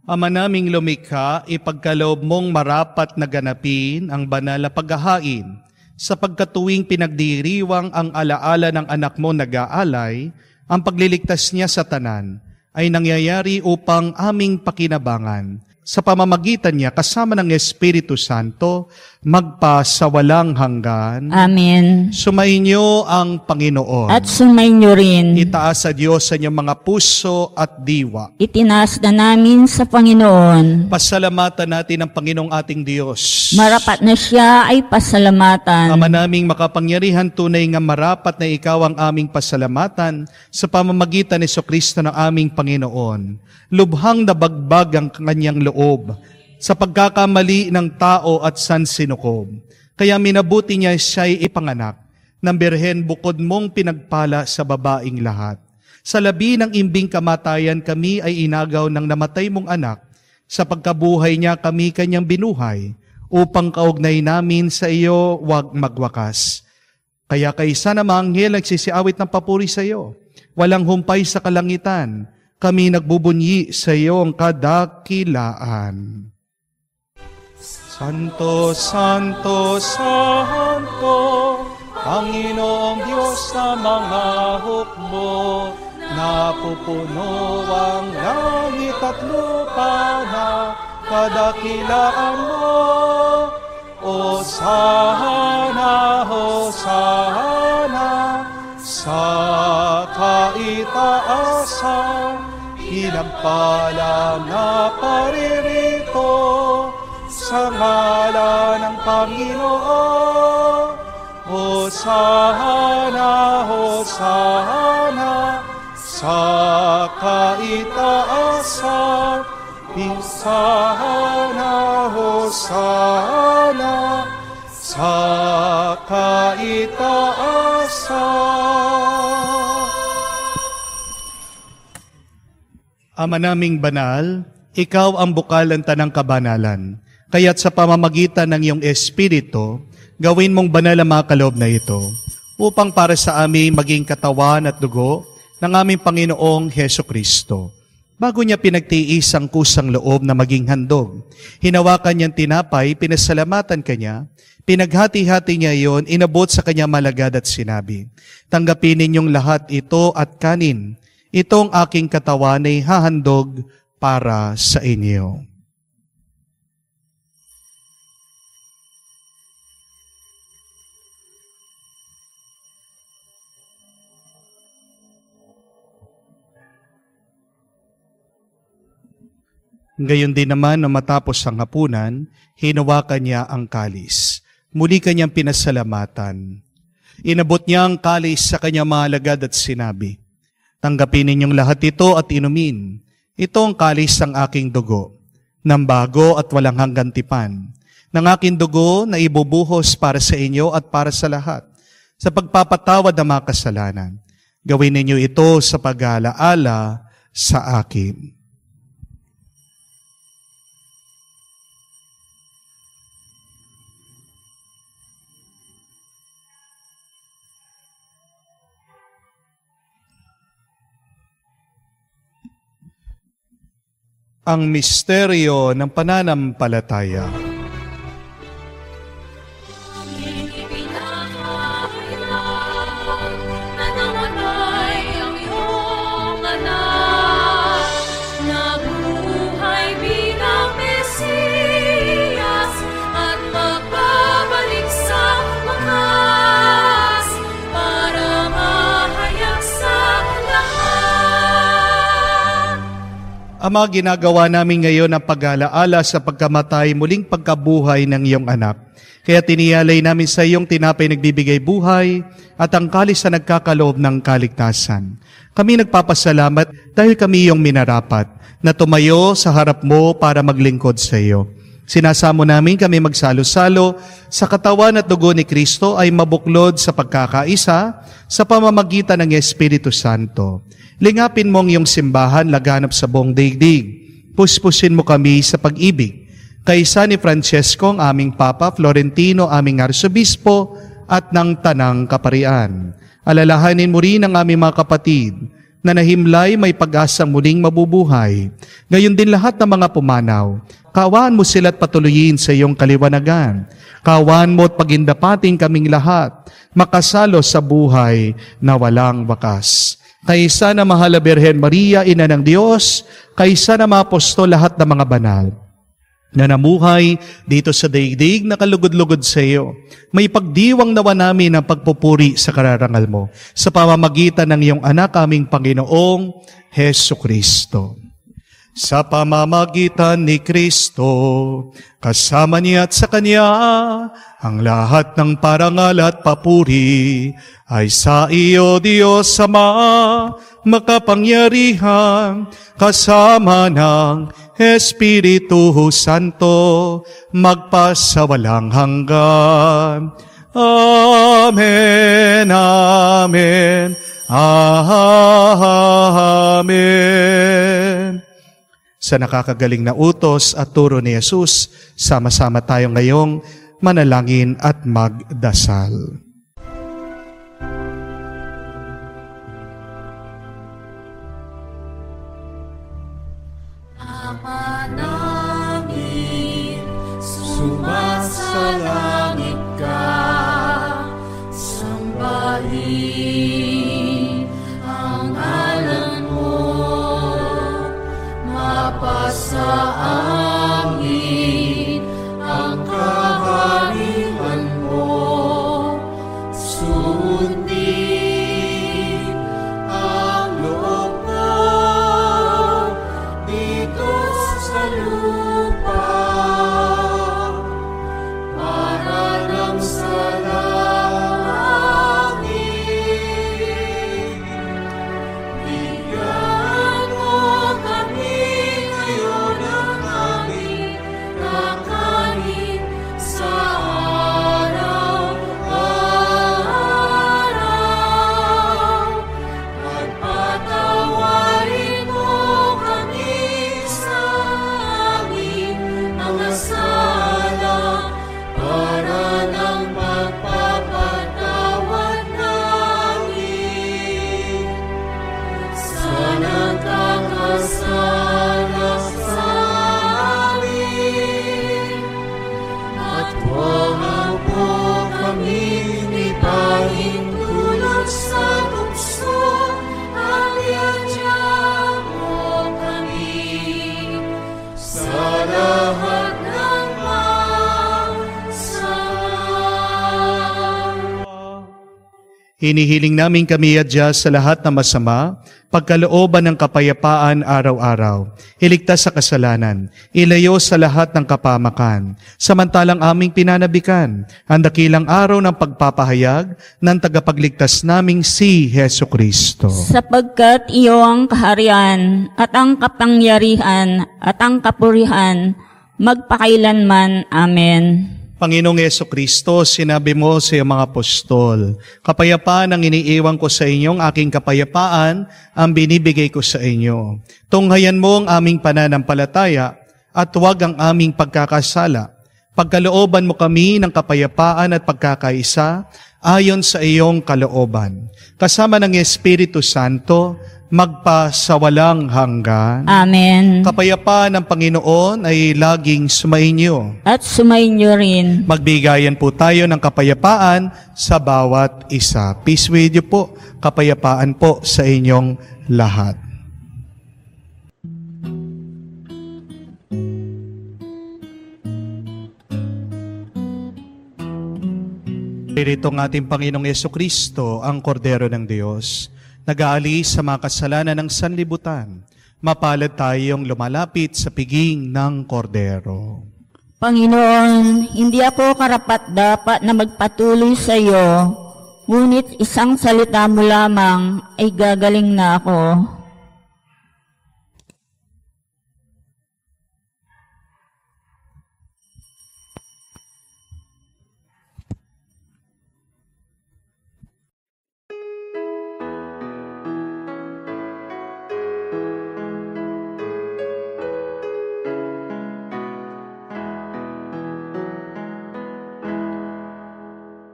Ama naming lumikha, ipagkaloob mong marapat na ganapin ang banal na paghahain, sapagkat tuwing pinagdiriwang ang alaala ng anak mo nag-aalay, ang pagliligtas niya sa tanan ay nangyayari upang aming pakinabangan. Sa pamamagitan niya kasama ng Espiritu Santo, magpasawalang hanggan. Amen. Sumainyo ang Panginoon. At sumainyo rin. Itaas sa Diyos sa inyong mga puso at diwa. Itinaas na namin sa Panginoon. Pasalamatan natin ang Panginoong ating Diyos. Marapat na siya ay pasalamatan. Ama naming makapangyarihan, tunay nga marapat na ikaw ang aming pasalamatan sa pamamagitan ni Jesucristo na aming Panginoon. Lubhang nabagbag ang kanyang loob sa pagkakamali ng tao at sansinukob. Kaya minabuti niya siya'y ipanganak ng birhen bukod mong pinagpala sa babaing lahat. Sa labi ng imbing kamatayan kami ay inagaw ng namatay mong anak. Sa pagkabuhay niya kami kanyang binuhay upang kaugnay namin sa iyo wag magwakas. Kaya kaysa namang anghel nagsisiawit ng papuri sa iyo, walang humpay sa kalangitan, kami nagbubunyi sa iyong kadakilaan. Santo, Santo, Santo, Panginoong Diyos na mga hukbo, napupuno ang langit at lupa na kadakilaan mo. Hosana, Hosana, sa kaitaasan, pinagpala na paririto sa ngalan ng Panginoon. Hosana, Hosana, sa kaitaasan, Hosana, Hosana, sa kaitaasan. Ama naming banal, ikaw ang bukal ng tanang kabanalan. Kaya't sa pamamagitan ng iyong Espiritu, gawin mong banal ang mga kaloob na ito, upang para sa amin maging katawan at dugo ng aming Panginoong Hesukristo. Bago niya pinagtiis ang kusang loob na maging handog, hinawakan niyang tinapay, pinasalamatan kanya, pinaghati-hati niya iyon, inabot sa kanya malagad at sinabi, tanggapin ninyong lahat ito at kanin. Itong aking katawan ay hahandog para sa inyo. Gayon din naman na matapos ang hapunan, hinawakan niya ang kalis. Muli kanyang pinasalamatan. Inabot niya ang kalis sa kanyang mga alagad at sinabi, "Tanggapin ninyong lahat ito at inumin. Ito ang kalis ng aking dugo, ng bago at walang hanggang tipan, ng aking dugo na ibubuhos para sa inyo at para sa lahat, sa pagpapatawad ng mga kasalanan. Gawin ninyo ito sa pag-aalaala sa akin." Ang misteryo ng pananampalataya. Ama, ginagawa namin ngayon ang pag-alaala sa pagkamatay, muling pagkabuhay ng iyong anak. Kaya tiniyalay namin sa iyong tinapay nagbibigay buhay at ang kalis na nagkakaloob ng kaligtasan. Kami nagpapasalamat dahil kami iyong minarapat na tumayo sa harap mo para maglingkod sa iyo. Sinasamo namin kami magsalo-salo sa katawan at dugo ni Kristo ay mabuklod sa pagkakaisa sa pamamagitan ng Espiritu Santo. Lingapin mo ang iyong simbahan laganap sa buong daigdig. Puspusin mo kami sa pag-ibig. Kaysa ni Francesco, ang aming Papa, Florentino, aming Arsobispo, at ng Tanang Kaparian. Alalahanin mo rin ang aming mga kapatid na nahimlay may pag-asang muling mabubuhay. Gayon din lahat ng mga pumanaw. Kaawaan mo sila at patuloyin sa iyong kaliwanagan. Kaawaan mo at pagindapating kaming lahat, makasalo sa buhay na walang wakas. Kaysa na mahal na Birhen Maria, Ina ng Diyos, kaysa na mga apostol lahat ng mga banal, na namuhay dito sa daigdig na kalugod-lugod sa iyo. May pagdiwang nawa namin ang pagpupuri sa kararangal mo sa pamamagitan ng iyong anak, aming Panginoong Hesu Kristo. Sa pamamagitan ni Kristo, kasama niya at sa Kanya, ang lahat ng parangal at papuri ay sa iyo, Diyos Ama, makapangyarihan, kasama ng Espiritu Santo, magpasawalang hanggan. Amen, amen, amen. Sa nakakagaling na utos at turo ni Jesus, sama-sama tayo ngayong manalangin at magdasal. Ama namin, sumasalangit ka, sambahin ang ngalan mo, mapasa amin ang kaharian mo, sundin ang loob mo dito sa lupa, para lang sa langit. Bigyan mo kami ngayon ng aming Hinihiling namin kami adya sa lahat na masama, pagkalooban ng kapayapaan araw-araw, iligtas sa kasalanan, ilayo sa lahat ng kapamakan, samantalang aming pinanabikan ang dakilang araw ng pagpapahayag ng tagapagligtas naming si Hesu Kristo. Sapagkat iyo ang kaharian at ang kapangyarihan at ang kapurihan magpakailanman. Amen. Panginoong Yesu Kristo, sinabi mo sa iyong mga apostol, kapayapaan ang iniiwan ko sa inyong aking kapayapaan ang binibigay ko sa inyo. Tunghayan mo ang aming pananampalataya at huwag ang aming pagkakasala. Pagkalooban mo kami ng kapayapaan at pagkakaisa ayon sa iyong kalooban. Kasama ng Espiritu Santo, magpasawalang hanggan. Amen. Kapayapaan ng Panginoon ay laging sumainyo. At sumainyo rin. Magbigayan po tayo ng kapayapaan sa bawat isa. Peace with you po. Kapayapaan po sa inyong lahat. Ito ang ating Panginoong Yesukristo, ang Kordero ng Diyos, nag-aalis sa mga kasalanan ng sanlibutan. Mapalad tayong lumalapit sa piging ng Kordero. Panginoon, hindi ako karapat-dapat na magpatuloy sa iyo, ngunit isang salita mo lamang ay gagaling na ako.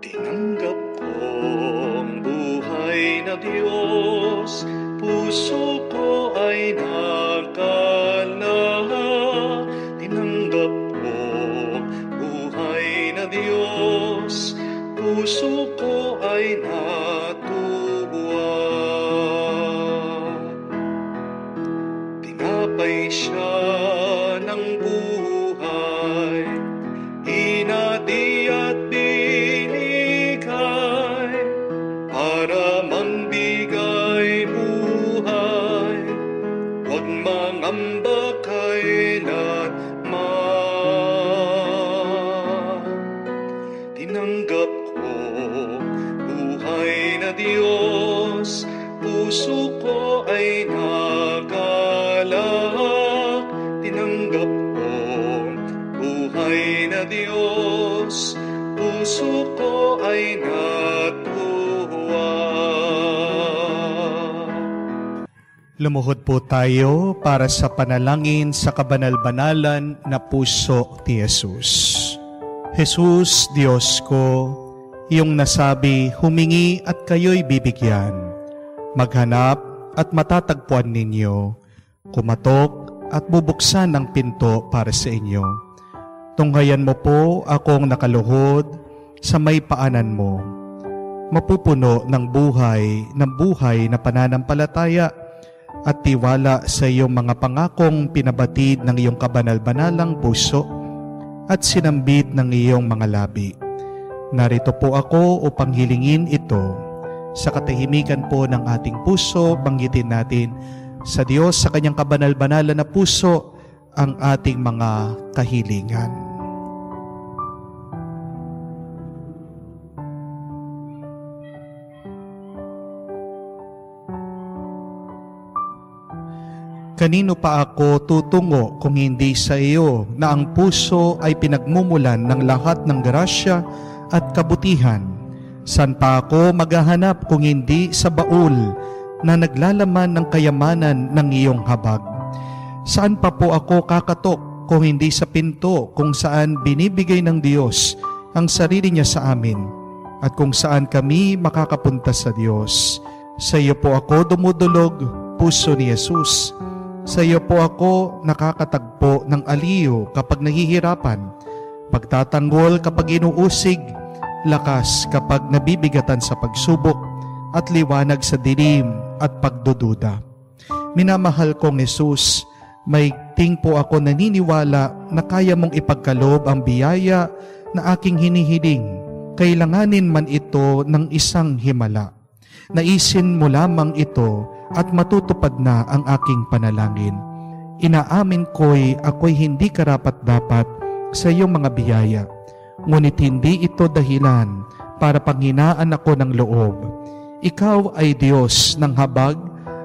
Tinanggap ko ang buhay na Diyos, puso ko ay nakala. Tinanggap ko buhay na Diyos, puso ko ay natuwa. Tinapay siya ng buhay, hinati at binigay para mangbigay buhay. Huwag mangamba kailanman. Tinanggap ko buhay na Diyos, puso ko ay nagalak. Tinanggap ko buhay na Diyos, puso ko ay natuwa. Lumuhod po tayo para sa panalangin sa kabanal-banalan na puso ni Jesus. Jesus, Diyos ko, iyong nasabi, humingi at kayo'y bibigyan. Maghanap at matatagpuan ninyo. Kumatok at bubuksan ang pinto para sa inyo. Tunghayan mo po akong nakaluhod sa may paanan mo. Mapupuno ng buhay na pananampalataya at tiwala sa iyong mga pangakong pinabatid ng iyong kabanal-banalang puso at sinambit ng iyong mga labi. Narito po ako upang hilingin ito. Sa katahimikan po ng ating puso, banggitin natin sa Diyos sa kanyang kabanal-banalan na puso ang ating mga kahilingan. Kanino pa ako tutungo kung hindi sa iyo na ang puso ay pinagmumulan ng lahat ng grasya at kabutihan? Saan pa ako maghahanap kung hindi sa baul na naglalaman ng kayamanan ng iyong habag? Saan pa po ako kakatok kung hindi sa pinto kung saan binibigay ng Diyos ang sarili niya sa amin at kung saan kami makakapunta sa Diyos? Sa iyo po ako dumudulog, puso ni Jesus. Sa iyo po ako nakakatagpo ng aliyo kapag nahihirapan, pagtatanggol kapag inuusig, lakas kapag nabibigatan sa pagsubok, at liwanag sa dilim at pagdududa. Minamahal kong Jesus, maigting po ako naniniwala na kaya mong ipagkaloob ang biyaya na aking hinihiling, kailanganin man ito ng isang himala. Naisin mo lamang ito at matutupad na ang aking panalangin. Inaamin ko'y ako'y hindi karapat-dapat sa iyong mga biyaya, ngunit hindi ito dahilan para panghinaan ako ng loob. Ikaw ay Diyos ng habag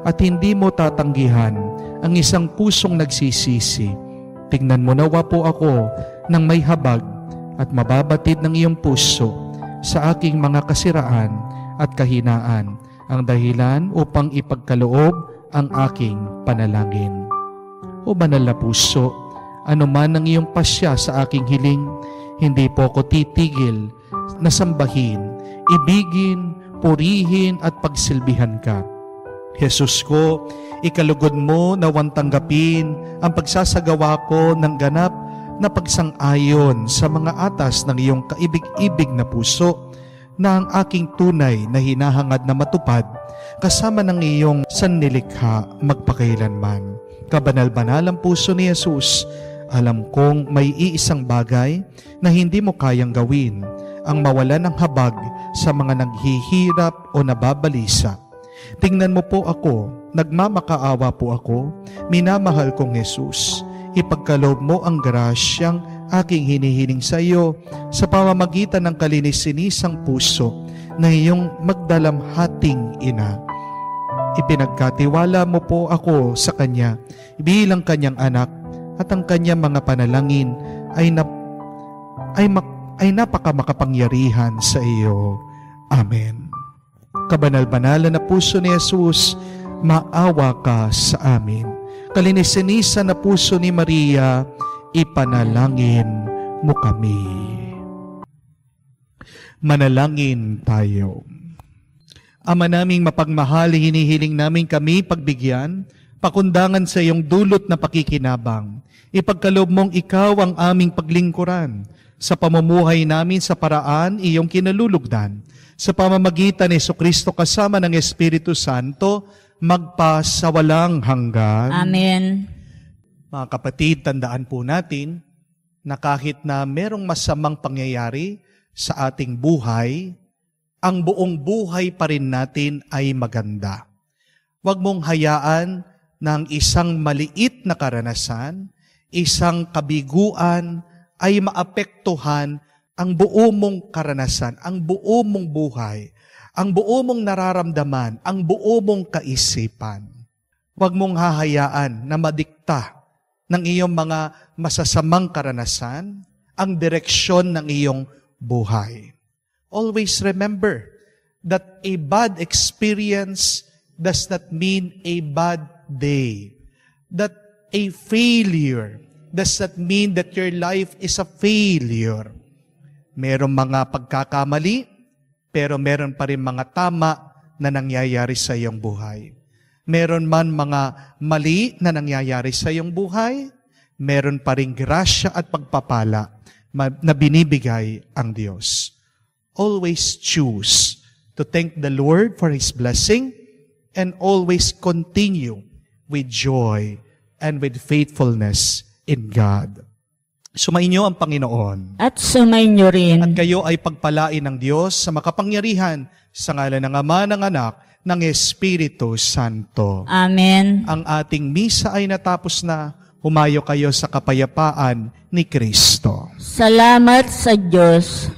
at hindi mo tatanggihan ang isang pusong nagsisisi. Tingnan mo nawa po ako ng may habag at mababatid ng iyong puso sa aking mga kasiraan at kahinaan, ang dahilan upang ipagkaloob ang aking panalangin. O banal na puso, anuman ang iyong pasya sa aking hiling, hindi po ako titigil na sambahin, ibigin, purihin at pagsilbihan ka. Jesus ko, ikalugod mo nawang tanggapin ang pagsasagawa ko ng ganap na pagsang-ayon sa mga atas ng iyong kaibig-ibig na puso, na ang aking tunay na hinahangad na matupad kasama ng iyong sannilikha magpakailanman. Kabanal-banalang puso ni Jesus, alam kong may iisang bagay na hindi mo kayang gawin, ang mawala ng habag sa mga naghihirap o nababalisa. Tingnan mo po ako, nagmamakaawa po ako, minamahal kong Jesus. Ipagkaloob mo ang grasyang aking hinihiling sa iyo sa pamamagitan ng kalinis-sinisang puso na iyong magdalamhating ina. Ipinagkatiwala mo po ako sa Kanya bilang Kanyang anak, at ang Kanyang mga panalangin ay napakamakapangyarihan sa iyo. Amen. Kabanal-banalan na puso ni Jesus, maawa ka sa amin. Kalinis-sinisa na puso ni Maria, ipanalangin mo kami. Manalangin tayo. Ama naming mapagmahal, hinihiling namin kami pagbigyan, pakundangan sa iyong dulot na pakikinabang. Ipagkaloob mong ikaw ang aming paglingkuran sa pamumuhay namin sa paraan iyong kinalulugdan. Sa pamamagitan ni Jesucristo kasama ng Espiritu Santo, magpasawalang hanggan. Amen. Mga kapatid, tandaan po natin na kahit na merong masamang pangyayari sa ating buhay, ang buong buhay pa rin natin ay maganda. Huwag mong hayaan na ang isang maliit na karanasan, isang kabiguan ay maapektuhan ang buo mong karanasan, ang buo mong buhay, ang buo mong nararamdaman, ang buo mong kaisipan. Huwag mong hahayaan na madikta ng iyong mga masasamang karanasan ang direksyon ng iyong buhay. Always remember that a bad experience does not mean a bad day. That a failure does not mean that your life is a failure. Merong mga pagkakamali, pero meron pa rin mga tama na nangyayari sa iyong buhay. Meron man mga mali na nangyayari sa iyong buhay, meron pa rin grasya at pagpapala na binibigay ang Diyos. Always choose to thank the Lord for His blessing and always continue with joy and with faithfulness in God. Sumainyo ang Panginoon. At sumainyo rin. At kayo ay pagpalain ng Diyos sa makapangyarihan sa ngalan ng Ama, ng Anak, ng Espiritu Santo. Amen. Ang ating misa ay natapos na. Humayo kayo sa kapayapaan ni Kristo. Salamat sa Diyos.